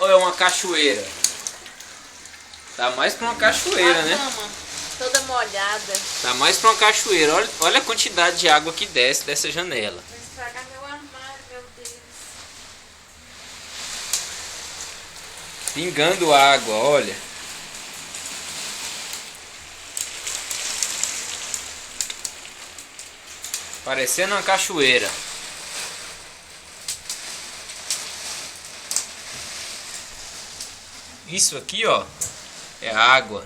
ou é uma cachoeira? Tá mais pra uma cachoeira, né? Cama, toda molhada. Tá mais pra uma cachoeira. Olha a quantidade de água que desce dessa janela. Vai estragar meu armário, meu Deus. Pingando água, olha. Parecendo uma cachoeira. Isso aqui, ó, é água.